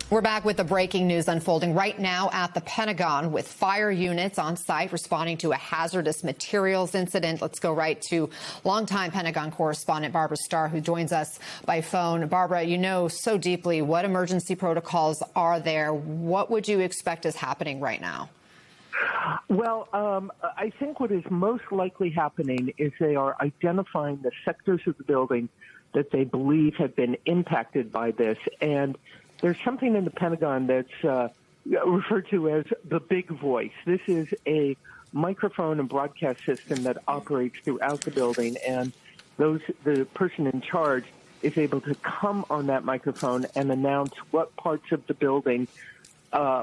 We're back with the breaking news unfolding right now at the Pentagon with fire units on site responding to a hazardous materials incident. Let's go right to longtime Pentagon correspondent Barbara Starr, who joins us by phone. Barbara, you know so deeply what emergency protocols are there. What would you expect is happening right now? Well, I think what is most likely happening is they are identifying the sectors of the building that they believe have been impacted by this. And there's something in the Pentagon that's referred to as the big voice. This is a microphone and broadcast system that operates throughout the building, and the person in charge is able to come on that microphone and announce what parts of the building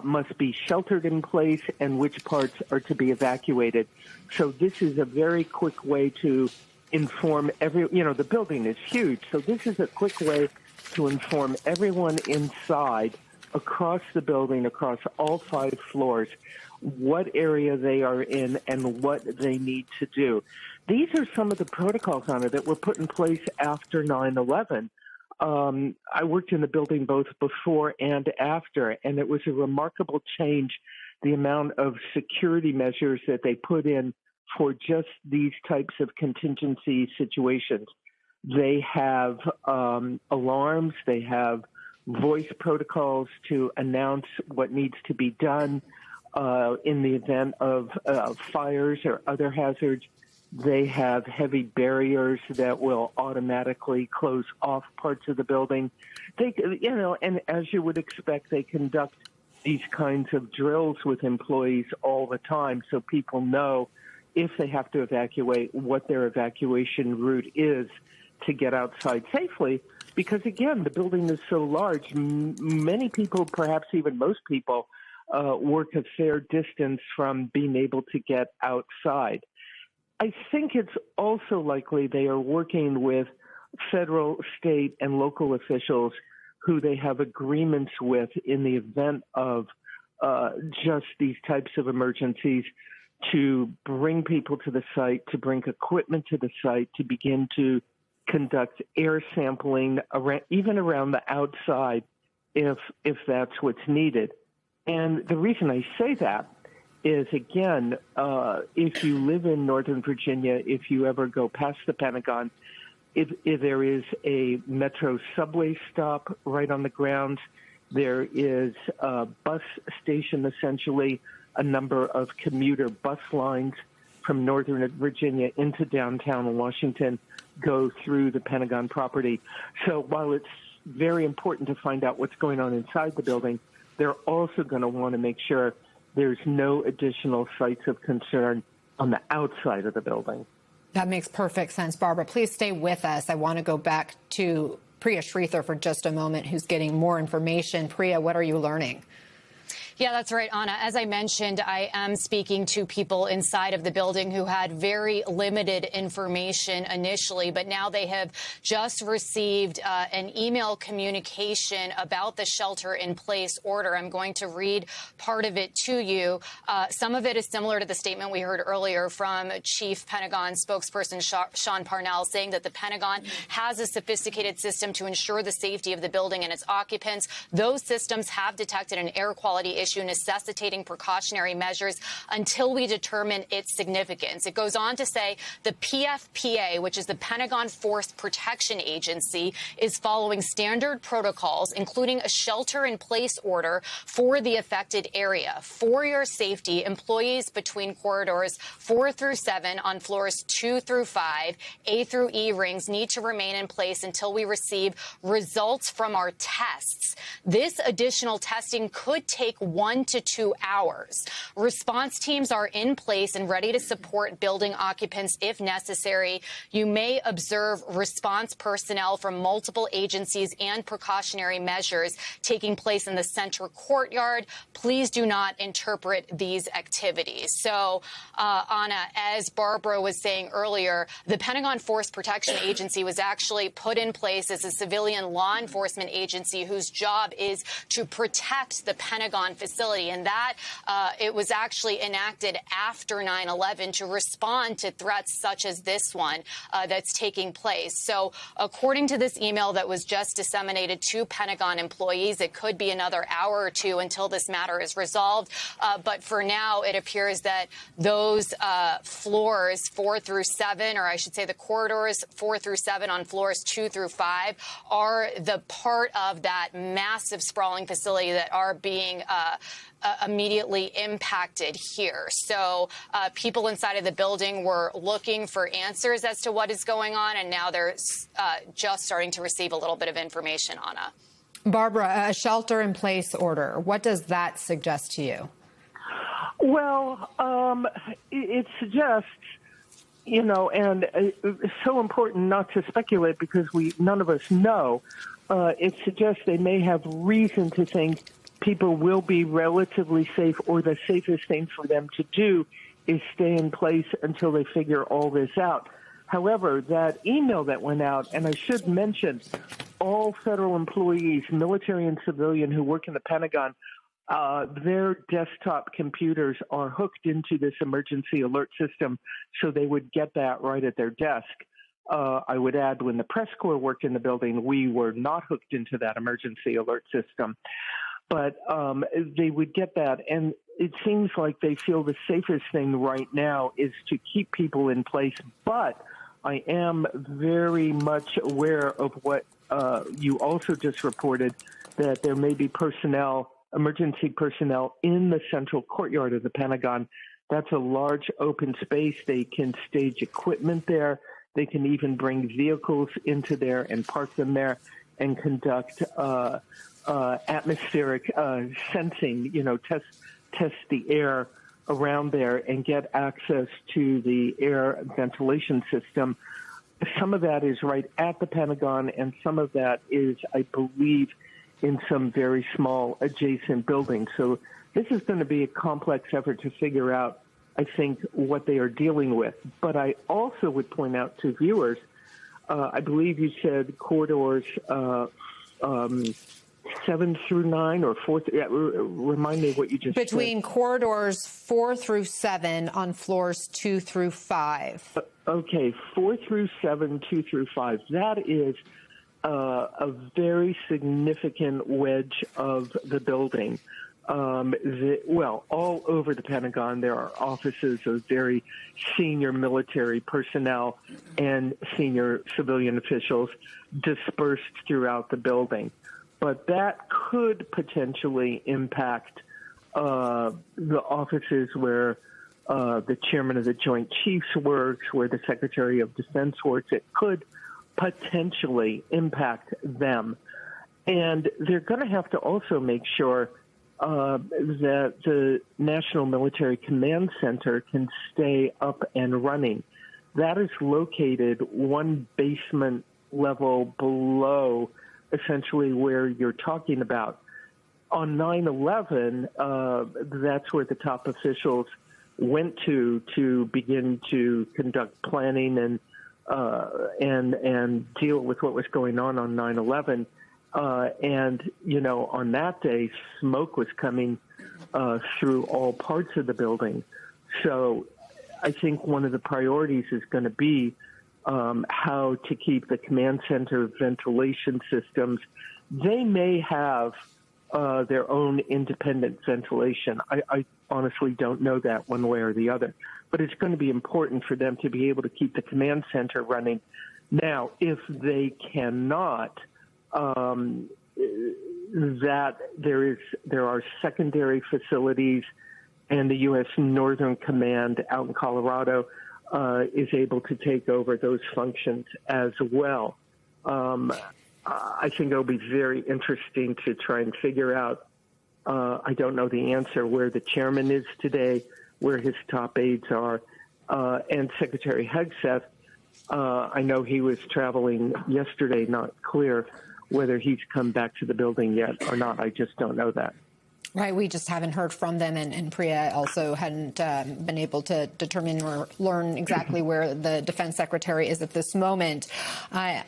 must be sheltered in place and which parts are to be evacuated. So this is a very quick way to inform the building is huge, so this is a quick way to inform everyone inside, across the building, across all 5 floors, what area they are in and what they need to do. These are some of the protocols on it that were put in place after 9/11. I worked in the building both before and after, and it was a remarkable change, the amount of security measures that they put in for just these types of contingency situations. They have alarms, they have voice protocols to announce what needs to be done in the event of fires or other hazards. They have heavy barriers that will automatically close off parts of the building. And as you would expect, they conduct these kinds of drills with employees all the time so people know if they have to evacuate, what their evacuation route is to get outside safely, because, again, the building is so large. Many people, perhaps even most people, work a fair distance from being able to get outside. I think it's also likely they are working with federal, state, and local officials who they have agreements with in the event of just these types of emergencies to bring people to the site, to bring equipment to the site, to begin to conduct air sampling even around the outside if that's what's needed. And the reason I say that is, again, if you live in Northern Virginia, if you ever go past the Pentagon, if there is a metro subway stop right on the grounds, there is a bus station, essentially, a number of commuter bus lines from Northern Virginia into downtown Washington go through the Pentagon property. So while it's very important to find out what's going on inside the building, they're also going to want to make sure there's no additional sites of concern on the outside of the building. That makes perfect sense, Barbara. Please stay with us. I want to go back to Priya Sridhar for just a moment, who's getting more information. Priya, what are you learning? Yeah, that's right, Anna. As I mentioned, I am speaking to people inside of the building who had very limited information initially, but now they have just received an email communication about the shelter-in-place order. I'm going to read part of it to you. Some of it is similar to the statement we heard earlier from Chief Pentagon spokesperson Sean Parnell, saying that the Pentagon has a sophisticated system to ensure the safety of the building and its occupants. Those systems have detected an air quality issue necessitating precautionary measures until we determine its significance. It goes on to say the PFPA, which is the Pentagon Force Protection Agency, is following standard protocols, including a shelter-in-place order for the affected area. For your safety, employees between corridors 4 through 7 on floors 2 through 5, A through E rings need to remain in place until we receive results from our tests. This additional testing could take 1 to 2 hours. Response teams are in place and ready to support building occupants if necessary. You may observe response personnel from multiple agencies and precautionary measures taking place in the center courtyard. Please do not interpret these activities. So, Anna, as Barbara was saying earlier, the Pentagon Force Protection Agency was actually put in place as a civilian law enforcement agency whose job is to protect the Pentagon facility. And that it was actually enacted after 9/11 to respond to threats such as this one that's taking place. So according to this email that was just disseminated to Pentagon employees, it could be another hour or two until this matter is resolved. But for now, it appears that those floors 4 through 7, or I should say the corridors 4 through 7 on floors 2 through 5 are the part of that massive sprawling facility that are being immediately impacted here. So people inside of the building were looking for answers as to what is going on, and now they're just starting to receive a little bit of information, Anna. Barbara, a shelter-in-place order, what does that suggest to you? Well, it suggests, and it's so important not to speculate because none of us know. It suggests they may have reason to think people will be relatively safe, or the safest thing for them to do is stay in place until they figure all this out. However, that email that went out, and I should mention, all federal employees, military and civilian who work in the Pentagon, their desktop computers are hooked into this emergency alert system, so they would get that right at their desk. I would add, when the press corps worked in the building, we were not hooked into that emergency alert system. But they would get that, and it seems like they feel the safest thing right now is to keep people in place. But I am very much aware of what you also just reported, that there may be emergency personnel in the central courtyard of the Pentagon. That's a large open space. They can stage equipment there. They can even bring vehicles into there and park them there and conduct atmospheric sensing, test the air around there and get access to the air ventilation system. Some of that is right at the Pentagon, and some of that is, I believe, in some very small adjacent buildings. So this is going to be a complex effort to figure out, I think, what they are dealing with. But I also would point out to viewers, I believe you said corridors 7 through 9 or 4. Remind me what you just said. Between corridors 4 through 7 on floors 2 through 5. Okay, 4 through 7, 2 through 5. That is a very significant wedge of the building. All over the Pentagon, there are offices of very senior military personnel and senior civilian officials dispersed throughout the building. But that could potentially impact the offices where the chairman of the Joint Chiefs works, where the Secretary of Defense works. It could potentially impact them. And they're going to have to also make sure that the National Military Command Center can stay up and running. That is located one basement level below essentially where you're talking about. On 9/11, that's where the top officials went to begin to conduct planning and deal with what was going on 9/11. And, on that day, smoke was coming through all parts of the building. So I think one of the priorities is going to be how to keep the command center ventilation systems. They may have their own independent ventilation. I honestly don't know that one way or the other. But it's going to be important for them to be able to keep the command center running. Now, if they cannot, that there are secondary facilities, and the U.S. Northern Command out in Colorado is able to take over those functions as well. I think it'll be very interesting to try and figure out. I don't know the answer where the chairman is today, where his top aides are, and Secretary Hegseth. I know he was traveling yesterday, not clear whether he's come back to the building yet or not. I just don't know that. Right. We just haven't heard from them. And Priya also hadn't been able to determine or learn exactly where the defense secretary is at this moment. I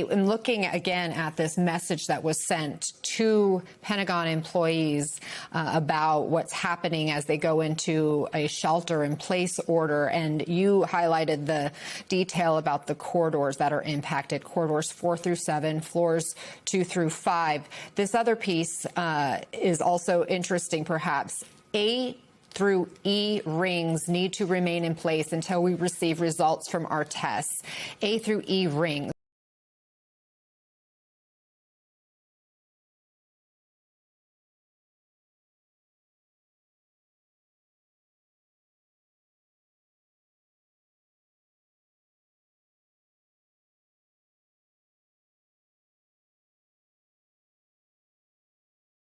am looking again at this message that was sent to Pentagon employees about what's happening as they go into a shelter-in-place order. And you highlighted the detail about the corridors that are impacted, corridors 4 through 7, floors 2 through 5. This other piece is also interesting, perhaps. A through E rings need to remain in place until we receive results from our tests. A through E rings.